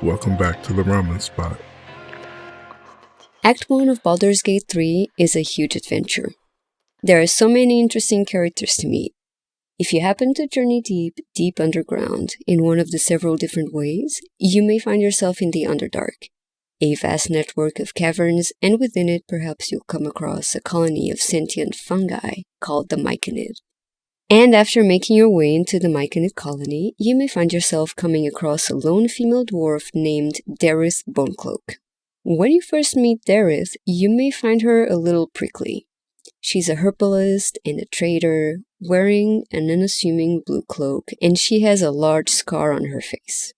Welcome back to the Ramen Spot. Act 1 of Baldurs Gate 3 is a huge adventure. There are so many interesting characters to meet. If you happen to journey deep underground in one of the several different ways, you may find yourself in the Underdark, a vast network of caverns, and within it perhaps you'll come across a colony of sentient fungi called the Myconid. And after making your way into the Myconid colony, you may find yourself coming across a lone female dwarf named Derryth Bonecloak. When you first meet Derryth, you may find her a little prickly. She's a herbalist and a trader, wearing an unassuming blue cloak, and she has a large scar on her face.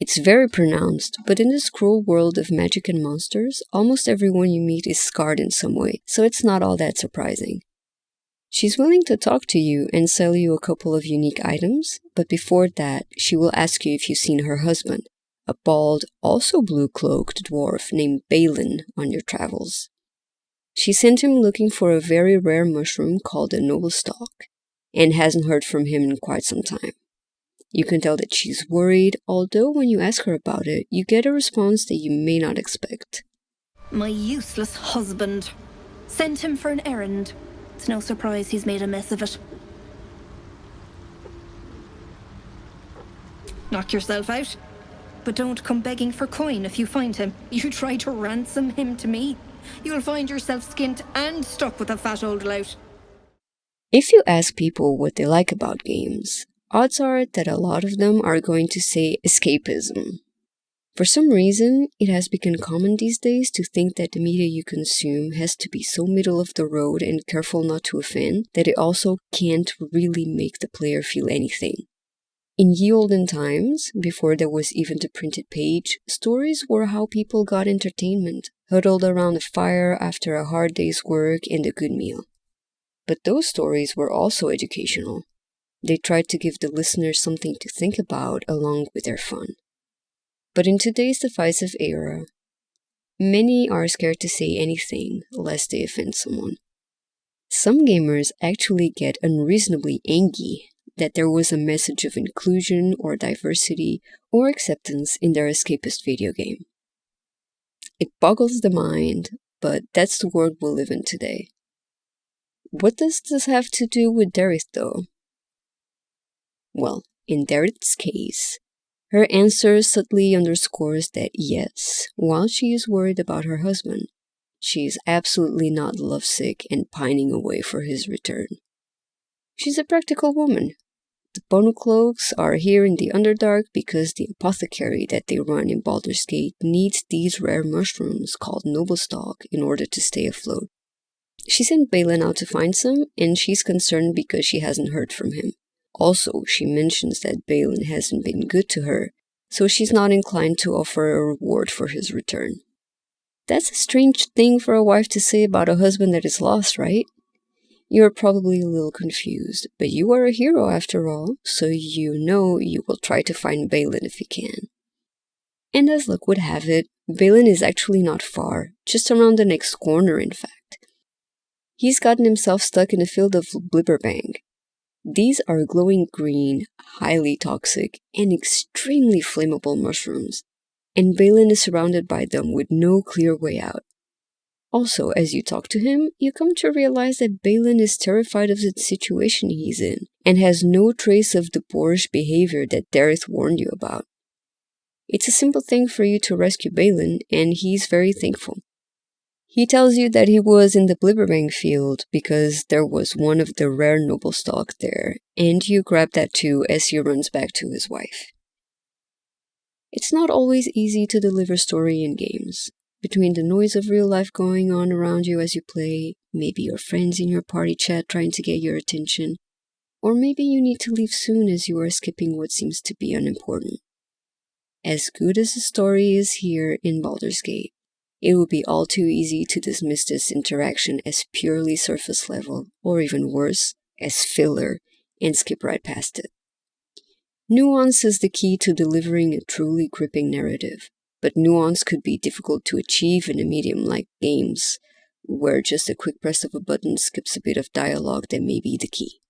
It's very pronounced, but in this cruel world of magic and monsters, almost everyone you meet is scarred in some way, so it's not all that surprising. She's willing to talk to you and sell you a couple of unique items, but before that, she will ask you if you've seen her husband, a bald, also blue-cloaked dwarf named Balin, on your travels. She sent him looking for a very rare mushroom called a noodle stalk, and hasn't heard from him in quite some time. You can tell that she's worried, although when you ask her about it, you get a response that you may not expect. My useless husband. Sent him for an errand. It's no surprise he's made a mess of it. Knock yourself out. But don't come begging for coin if you find him. You try to ransom him to me, you'll find yourself skint and stuck with a fat old lout. If you ask people what they like about games, odds are that a lot of them are going to say escapism. For some reason, it has become common these days to think that the media you consume has to be so middle of the road and careful not to offend that it also can't really make the player feel anything. In ye olden times, before there was even the printed page, stories were how people got entertainment, huddled around a fire after a hard day's work and a good meal. But those stories were also educational. They tried to give the listener something to think about along with their fun. But in today's divisive era, many are scared to say anything lest they offend someone. Some gamers actually get unreasonably angry that there was a message of inclusion or diversity or acceptance in their escapist video game. It boggles the mind, but that's the world we live in today. What does this have to do with Derryth, though? Well, in Derryth's case, her answer subtly underscores that yes, while she is worried about her husband, she is absolutely not lovesick and pining away for his return. She's a practical woman. The Bonecloaks are here in the Underdark because the apothecary that they run in Baldurs Gate needs these rare mushrooms called noodle stalk in order to stay afloat. She sent Balin out to find some, and she's concerned because she hasn't heard from him. Also, she mentions that Balin hasn't been good to her, so she's not inclined to offer a reward for his return. That's a strange thing for a wife to say about a husband that is lost, right? You're probably a little confused, but you are a hero after all, so you know you will try to find Balin if you can. And as luck would have it, Balin is actually not far, just around the next corner in fact. He's gotten himself stuck in a field of blibberbang. These are glowing green, highly toxic, and extremely flammable mushrooms, and Balin is surrounded by them with no clear way out. Also, as you talk to him, you come to realize that Balin is terrified of the situation he's in, and has no trace of the boorish behavior that Derryth warned you about. It's a simple thing for you to rescue Balin, and he's very thankful. He tells you that he was in the blibberbang field because there was one of the rare noble stalk there, and you grab that too as he runs back to his wife. It's not always easy to deliver story in games. Between the noise of real life going on around you as you play, maybe your friends in your party chat trying to get your attention, or maybe you need to leave soon as you are skipping what seems to be unimportant. As good as the story is here in Baldurs Gate, it would be all too easy to dismiss this interaction as purely surface level, or even worse, as filler, and skip right past it. Nuance is the key to delivering a truly gripping narrative, but nuance could be difficult to achieve in a medium like games, where just a quick press of a button skips a bit of dialogue that may be the key.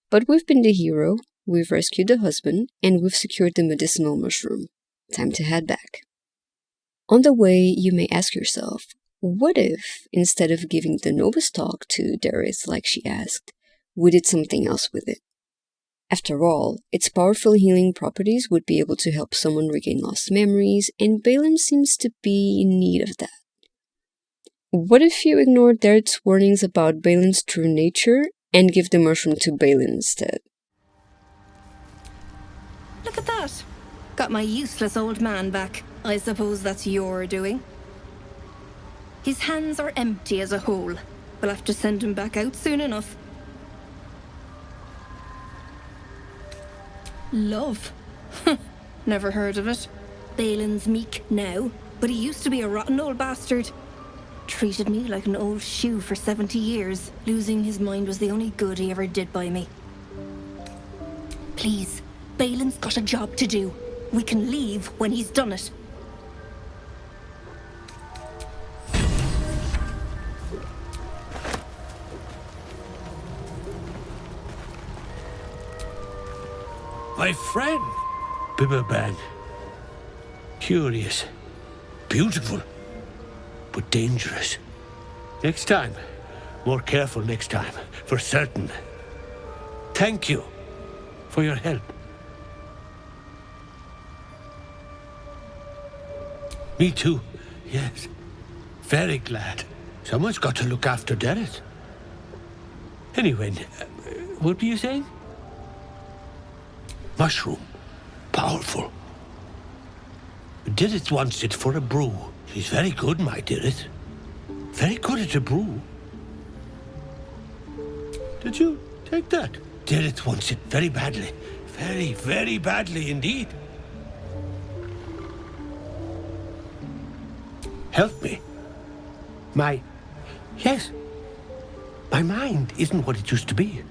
But we've been the hero, we've rescued the husband, and we've secured the medicinal mushroom. time to head back. On the way, you may ask yourself, what if, instead of giving the noble stock to Derryth like she asked, we did something else with it? After all, its powerful healing properties would be able to help someone regain lost memories, and Balin seems to be in need of that. What if you ignore Derryth's warnings about Balin's true nature and give the mushroom to Balin instead? Look at that. Got my useless old man back. I suppose that's your doing. His hands are empty as a whole. We'll have to send him back out soon enough. Love? Never heard of it. Balin's meek now, but he used to be a rotten old bastard. Treated me like an old shoe for 70 years. Losing his mind was the only good he ever did by me. Please, Balin's got a job to do. We can leave when he's done it. My friend, Bibberban. Curious, beautiful, but dangerous. Next time, more careful next time, for certain. Thank you for your help. Me too, yes. Very glad. Someone's got to look after Derryth. Anyway, what were you saying? Mushroom. Powerful. Derryth wants it for a brew. She's very good, my Derryth. Very good at a brew. Did you take that? Derryth wants it very badly. Very, very badly indeed. Help me. Yes. My mind isn't what it used to be.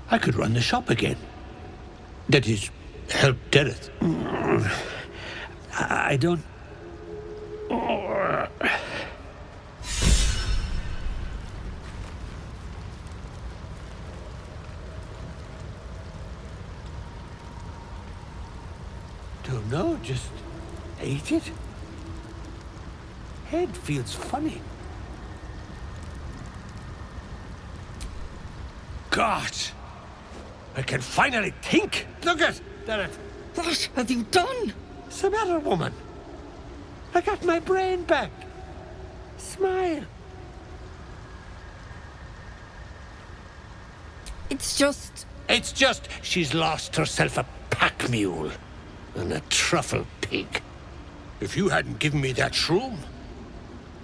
I could run the shop again. That is, help Derryth. I don't... Don't know, just ate it. Head feels funny. God! I can finally think! Look at Derryth! What have you done? What's the matter, woman? I got my brain back. Smile. It's just she's lost herself a pack mule and a truffle pig. If you hadn't given me that shroom,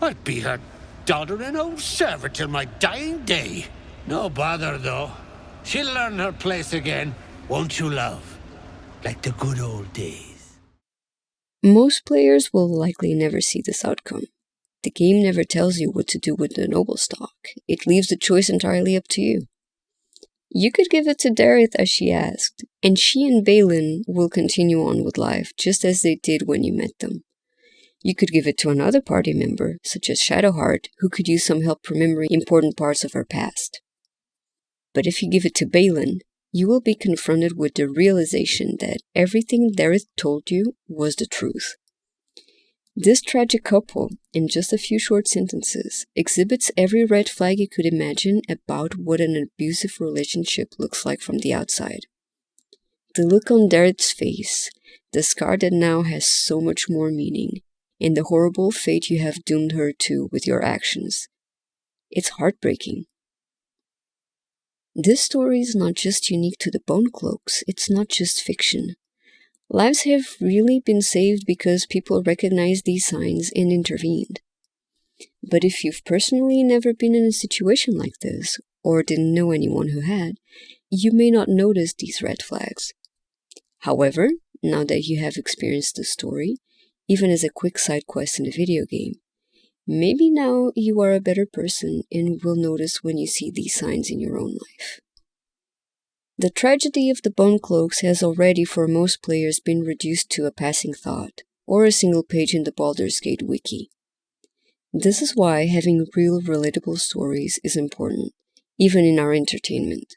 I'd be her doddering old servant till my dying day. No bother, though. She'll learn her place again, won't you, love? Like the good old days. Most players will likely never see this outcome. The game never tells you what to do with the noble stock. It leaves the choice entirely up to you. You could give it to Derryth as she asked, and she and Balin will continue on with life just as they did when you met them. You could give it to another party member, such as Shadowheart, who could use some help remembering important parts of her past. But if you give it to Balin, you will be confronted with the realization that everything Derryth told you was the truth. This tragic couple, in just a few short sentences, exhibits every red flag you could imagine about what an abusive relationship looks like from the outside. The look on Derryth's face, the scar that now has so much more meaning, and the horrible fate you have doomed her to with your actions. It's heartbreaking. This story is not just unique to the Bonecloaks, it's not just fiction. Lives have really been saved because people recognized these signs and intervened. But if you've personally never been in a situation like this, or didn't know anyone who had, you may not notice these red flags. However, now that you have experienced the story, even as a quick side quest in a video game, maybe now you are a better person and will notice when you see these signs in your own life. The tragedy of the Bonecloaks has already for most players been reduced to a passing thought, or a single page in the Baldurs Gate wiki. This is why having real relatable stories is important, even in our entertainment.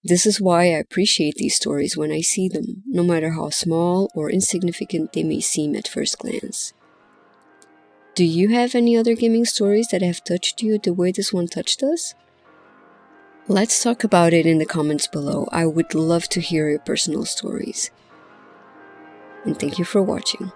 This is why I appreciate these stories when I see them, no matter how small or insignificant they may seem at first glance. Do you have any other gaming stories that have touched you the way this one touched us? Let's talk about it in the comments below. I would love to hear your personal stories. And thank you for watching.